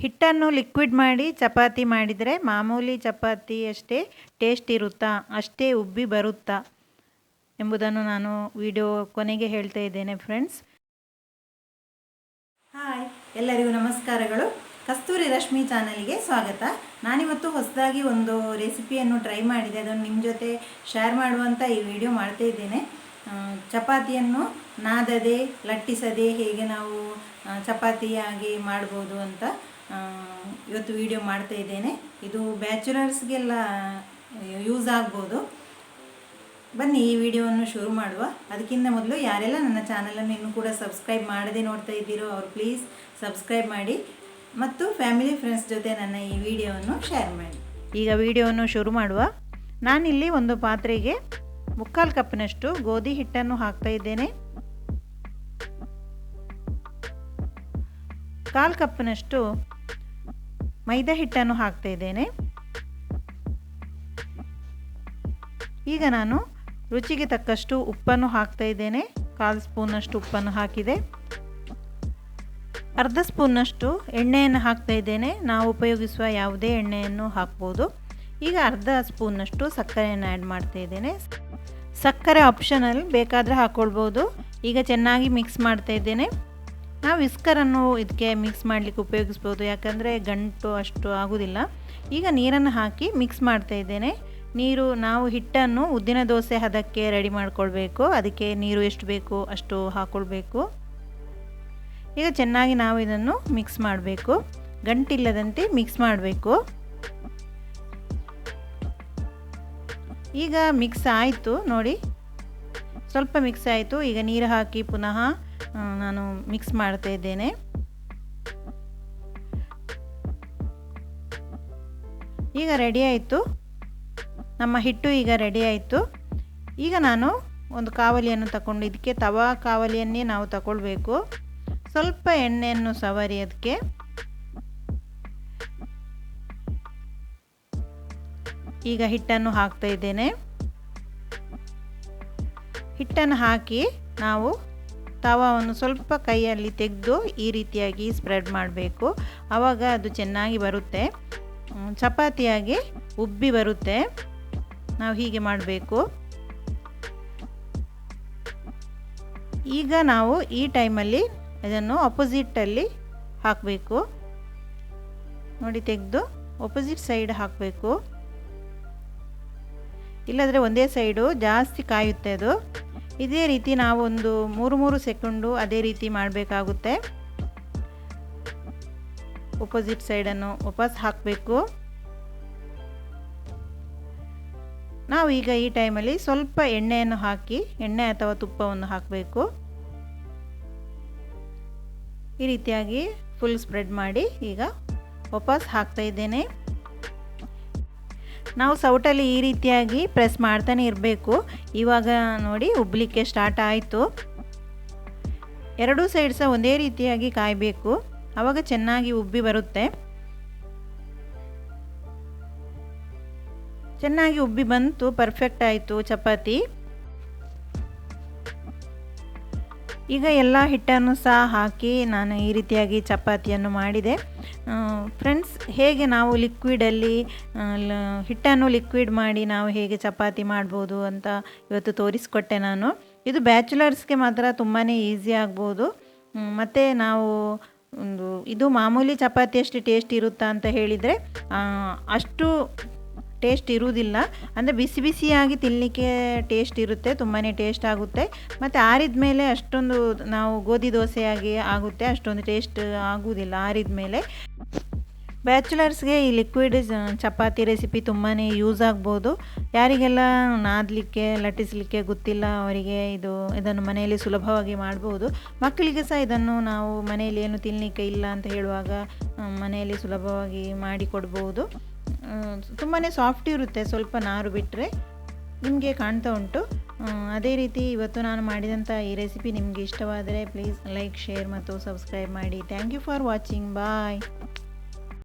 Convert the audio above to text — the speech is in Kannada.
ಹಿಟ್ಟನ್ನು ಲಿಕ್ವಿಡ್ ಮಾಡಿ ಚಪಾತಿ ಮಾಡಿದರೆ ಮಾಮೂಲಿ ಚಪಾತಿ ಅಷ್ಟೇ ಟೇಸ್ಟ್ ಇರುತ್ತಾ, ಅಷ್ಟೇ ಉಬ್ಬಿ ಬರುತ್ತಾ ಎಂಬುದನ್ನು ನಾನು ವಿಡಿಯೋ ಕೊನೆಗೆ ಹೇಳ್ತಾ ಇದ್ದೇನೆ ಫ್ರೆಂಡ್ಸ್. ಹಾಯ್, ಎಲ್ಲರಿಗೂ ನಮಸ್ಕಾರಗಳು. ಕಸ್ತೂರಿ ರಶ್ಮಿ ಚಾನಲ್ಗೆ ಸ್ವಾಗತ. ನಾನಿವತ್ತು ಹೊಸದಾಗಿ ಒಂದು ರೆಸಿಪಿಯನ್ನು ಟ್ರೈ ಮಾಡಿದೆ, ಅದನ್ನು ನಿಮ್ಮ ಜೊತೆ ಶೇರ್ ಮಾಡುವಂಥ ಈ ವಿಡಿಯೋ ಮಾಡ್ತಾ ಇದ್ದೇನೆ. ಚಪಾತಿಯನ್ನು ನಾದದೆ ಲಟ್ಟಿಸದೆ ಹೇಗೆ ನಾವು ಚಪಾತಿಯಾಗಿ ಮಾಡ್ಬೋದು ಅಂತ ಇವತ್ತು ವಿಡಿಯೋ ಮಾಡ್ತಾ ಇದ್ದೇನೆ. ಇದು ಬ್ಯಾಚುಲರ್ಸ್ಗೆಲ್ಲ ಯೂಸ್ ಆಗ್ಬೋದು. ಬನ್ನಿ ಈ ವಿಡಿಯೋವನ್ನು ಶುರು ಮಾಡುವ. ಅದಕ್ಕಿಂತ ಮೊದಲು ಯಾರೆಲ್ಲ ನನ್ನ ಚಾನಲನ್ನು ಇನ್ನೂ ಕೂಡ ಸಬ್ಸ್ಕ್ರೈಬ್ ಮಾಡದೆ ನೋಡ್ತಾ ಇದ್ದೀರೋ ಅವರು ಪ್ಲೀಸ್ ಸಬ್ಸ್ಕ್ರೈಬ್ ಮಾಡಿ ಮತ್ತು ಫ್ಯಾಮಿಲಿ ಫ್ರೆಂಡ್ಸ್ ಜೊತೆ ನನ್ನ ಈ ವಿಡಿಯೋವನ್ನು ಶೇರ್ ಮಾಡಿ. ಈಗ ವಿಡಿಯೋವನ್ನು ಶುರು ಮಾಡುವ. ನಾನಿಲ್ಲಿ ಒಂದು ಪಾತ್ರೆಗೆ 3/4 ಕಪ್ನಷ್ಟು ಗೋಧಿ ಹಿಟ್ಟನ್ನು ಹಾಕ್ತಾ ಇದ್ದೇನೆ. 1/4 ಕಪ್ನಷ್ಟು ಮೈದಾ ಹಿಟ್ಟನ್ನು ಹಾಕ್ತಾ ಇದ್ದೇನೆ. ಈಗ ನಾನು ರುಚಿಗೆ ತಕ್ಕಷ್ಟು ಉಪ್ಪನ್ನು ಹಾಕ್ತಾ ಇದ್ದೇನೆ. 1/4 ಸ್ಪೂನಷ್ಟು ಉಪ್ಪನ್ನು ಹಾಕಿದೆ. 1/2 ಸ್ಪೂನಷ್ಟು ಎಣ್ಣೆಯನ್ನು ಹಾಕ್ತಾ ಇದ್ದೇನೆ. ನಾವು ಉಪಯೋಗಿಸುವ ಯಾವುದೇ ಎಣ್ಣೆಯನ್ನು ಹಾಕ್ಬೋದು. ಈಗ 1/2 ಸ್ಪೂನಷ್ಟು ಸಕ್ಕರೆಯನ್ನು ಆ್ಯಡ್ ಮಾಡ್ತಾ ಇದ್ದೇನೆ. ಸಕ್ಕರೆ ಆಪ್ಷನಲ್, ಬೇಕಾದರೆ ಹಾಕ್ಕೊಳ್ಬೋದು. ಈಗ ಚೆನ್ನಾಗಿ ಮಿಕ್ಸ್ ಮಾಡ್ತಾ ಇದ್ದೇನೆ. ನಾವು ವಿಸ್ಕರನ್ನು ಇದಕ್ಕೆ ಮಿಕ್ಸ್ ಮಾಡಲಿಕ್ಕೆ ಉಪಯೋಗಿಸ್ಬೋದು, ಯಾಕಂದರೆ ಗಂಟು ಅಷ್ಟು ಆಗೋದಿಲ್ಲ. ಈಗ ನೀರನ್ನು ಹಾಕಿ ಮಿಕ್ಸ್ ಮಾಡ್ತಾ ಇದ್ದೇನೆ. ನೀರು ನಾವು ಹಿಟ್ಟನ್ನು ಉದ್ದಿನ ದೋಸೆ ಹದಕ್ಕೆ ರೆಡಿ ಮಾಡ್ಕೊಳ್ಬೇಕು. ಅದಕ್ಕೆ ನೀರು ಎಷ್ಟು ಬೇಕು ಅಷ್ಟು ಹಾಕ್ಕೊಳ್ಬೇಕು. ಈಗ ಚೆನ್ನಾಗಿ ನಾವು ಇದನ್ನು ಮಿಕ್ಸ್ ಮಾಡಬೇಕು, ಗಂಟಿಲ್ಲದಂತೆ ಮಿಕ್ಸ್ ಮಾಡಬೇಕು. ಈಗ ಮಿಕ್ಸ್ ಆಯಿತು ನೋಡಿ, ಸ್ವಲ್ಪ ಮಿಕ್ಸ್ ಆಯಿತು. ಈಗ ನೀರು ಹಾಕಿ ಪುನಃ ನಾನು ಮಿಕ್ಸ್ ಮಾಡ್ತಾ ಇದ್ದೇನೆ. ಈಗ ರೆಡಿ ಆಯಿತು, ನಮ್ಮ ಹಿಟ್ಟು ಈಗ ರೆಡಿ ಆಯಿತು. ಈಗ ನಾನು ಒಂದು ಕಾವಲಿಯನ್ನು ತಗೊಂಡು, ಇದಕ್ಕೆ ತವಾ ಕಾವಲಿಯನ್ನೇ ನಾವು ತಗೊಳ್ಬೇಕು. ಸ್ವಲ್ಪ ಎಣ್ಣೆಯನ್ನು ಸವರಿ ಅದಕ್ಕೆ ಈಗ ಹಿಟ್ಟನ್ನು ಹಾಕ್ತಾ ಇದ್ದೇನೆ. ಹಿಟ್ಟನ್ನು ಹಾಕಿ ನಾವು ತವಾವನ್ನು ಸ್ವಲ್ಪ ಕೈಯಲ್ಲಿ ತೆಗೆದು ಈ ರೀತಿಯಾಗಿ ಸ್ಪ್ರೆಡ್ ಮಾಡಬೇಕು. ಆವಾಗ ಅದು ಚೆನ್ನಾಗಿ ಬರುತ್ತೆ, ಚಪಾತಿಯಾಗಿ ಉಬ್ಬಿ ಬರುತ್ತೆ. ನಾವು ಹೀಗೆ ಮಾಡಬೇಕು. ಈಗ ನಾವು ಈ ಟೈಮಲ್ಲಿ ಇದನ್ನು ಅಪೋಸಿಟಲ್ಲಿ ಹಾಕಬೇಕು ನೋಡಿ, ತೆಗೆದು ಅಪೋಸಿಟ್ ಸೈಡ್ ಹಾಕಬೇಕು. ಇಲ್ಲದ್ರೆ ಒಂದೇ ಸೈಡು ಜಾಸ್ತಿ ಕಾಯುತ್ತೆ ಅದು. ಇದೇ ರೀತಿ ನಾವು ಒಂದು 3 ಸೆಕೆಂಡು ಅದೇ ರೀತಿ ಮಾಡಬೇಕಾಗುತ್ತೆ. ಅಪೋಸಿಟ್ ಸೈಡನ್ನು ವಾಪಸ್ ಹಾಕಬೇಕು. ನಾವು ಈಗ ಈ ಟೈಮಲ್ಲಿ ಸ್ವಲ್ಪ ಎಣ್ಣೆಯನ್ನು ಹಾಕಿ, ಎಣ್ಣೆ ಅಥವಾ ತುಪ್ಪವನ್ನು ಹಾಕಬೇಕು. ಈ ರೀತಿಯಾಗಿ ಫುಲ್ ಸ್ಪ್ರೆಡ್ ಮಾಡಿ ಈಗ ವಾಪಸ್ ಹಾಕ್ತಾ ಇದ್ದೇನೆ. ನಾವು ಸೌಟಲ್ಲಿ ಈ ರೀತಿಯಾಗಿ ಪ್ರೆಸ್ ಮಾಡ್ತಾನೆ ಇರಬೇಕು. ಇವಾಗ ನೋಡಿ ಉಬ್ಬಲಿಕ್ಕೆ ಸ್ಟಾರ್ಟ್ ಆಯಿತು. 2 ಸೈಡ್ ಸಹ ಒಂದೇ ರೀತಿಯಾಗಿ ಕಾಯಬೇಕು, ಆವಾಗ ಚೆನ್ನಾಗಿ ಉಬ್ಬಿ ಬರುತ್ತೆ. ಚೆನ್ನಾಗಿ ಉಬ್ಬಿ ಬಂತು, ಪರ್ಫೆಕ್ಟ್ ಆಯಿತು ಚಪಾತಿ. ಈಗ ಎಲ್ಲ ಹಿಟ್ಟನ್ನು ಸಹ ಹಾಕಿ ನಾನು ಈ ರೀತಿಯಾಗಿ ಚಪಾತಿಯನ್ನು ಮಾಡಿದೆ. ಫ್ರೆಂಡ್ಸ್, ಹೇಗೆ ನಾವು ಲಿಕ್ವಿಡಲ್ಲಿ ಹಿಟ್ಟನ್ನು ಲಿಕ್ವಿಡ್ ಮಾಡಿ ನಾವು ಹೇಗೆ ಚಪಾತಿ ಮಾಡ್ಬೋದು ಅಂತ ಇವತ್ತು ತೋರಿಸ್ಕೊಟ್ಟೆ ನಾನು. ಇದು ಬ್ಯಾಚುಲರ್ಸ್ಗೆ ಮಾತ್ರ ತುಂಬಾ ಈಸಿ ಆಗ್ಬೋದು. ಮತ್ತು ನಾವು ಇದು ಮಾಮೂಲಿ ಚಪಾತಿ ಅಷ್ಟು ಟೇಸ್ಟ್ ಇರುತ್ತಾ ಅಂತ ಹೇಳಿದರೆ ಅಷ್ಟು ಟೇಸ್ಟ್ ಇರುವುದಿಲ್ಲ. ಅಂದರೆ ಬಿಸಿ ಬಿಸಿಯಾಗಿ ತಿನ್ನಲಿಕ್ಕೆ ಟೇಸ್ಟ್ ಇರುತ್ತೆ, ತುಂಬಾ ಟೇಸ್ಟ್ ಆಗುತ್ತೆ. ಮತ್ತು ಆರಿದ ಮೇಲೆ ಅಷ್ಟೊಂದು ನಾವು ಗೋಧಿ ದೋಸೆಯಾಗಿ ಆಗುತ್ತೆ, ಅಷ್ಟೊಂದು ಟೇಸ್ಟ್ ಆಗುವುದಿಲ್ಲ ಆರಿದ ಮೇಲೆ. ಬ್ಯಾಚುಲರ್ಸ್ಗೆ ಈ ಲಿಕ್ವಿಡ್ ಚಪಾತಿ ರೆಸಿಪಿ ತುಂಬಾ ಯೂಸ್ ಆಗ್ಬೋದು. ಯಾರಿಗೆಲ್ಲ ನಾದಲಿಕ್ಕೆ ಲಟ್ಟಿಸಲಿಕ್ಕೆ ಗೊತ್ತಿಲ್ಲ ಅವರಿಗೆ ಇದನ್ನು ಮನೆಯಲ್ಲಿ ಸುಲಭವಾಗಿ ಮಾಡ್ಬೋದು. ಮಕ್ಕಳಿಗೆ ಸಹ ಇದನ್ನು ನಾವು ಮನೆಯಲ್ಲಿ ಏನು ತಿನ್ನಲಿಕ್ಕೆ ಇಲ್ಲ ಅಂತ ಹೇಳುವಾಗ ಮನೆಯಲ್ಲಿ ಸುಲಭವಾಗಿ ಮಾಡಿಕೊಡ್ಬೋದು. ತುಂಬಾ ಸಾಫ್ಟ್ ಇರುತ್ತೆ, ಸ್ವಲ್ಪ ನಾರು ಬಿಟ್ಟರೆ. ನಿಮಗೆ ಕಾಣ್ತಾ ಉಂಟು. ಅದೇ ರೀತಿ ಇವತ್ತು ನಾನು ಮಾಡಿದಂಥ ಈ ರೆಸಿಪಿ ನಿಮಗೆ ಇಷ್ಟವಾದರೆ ಪ್ಲೀಸ್ ಲೈಕ್, ಶೇರ್ ಮತ್ತು ಸಬ್ಸ್ಕ್ರೈಬ್ ಮಾಡಿ. Thank you for watching. Bye.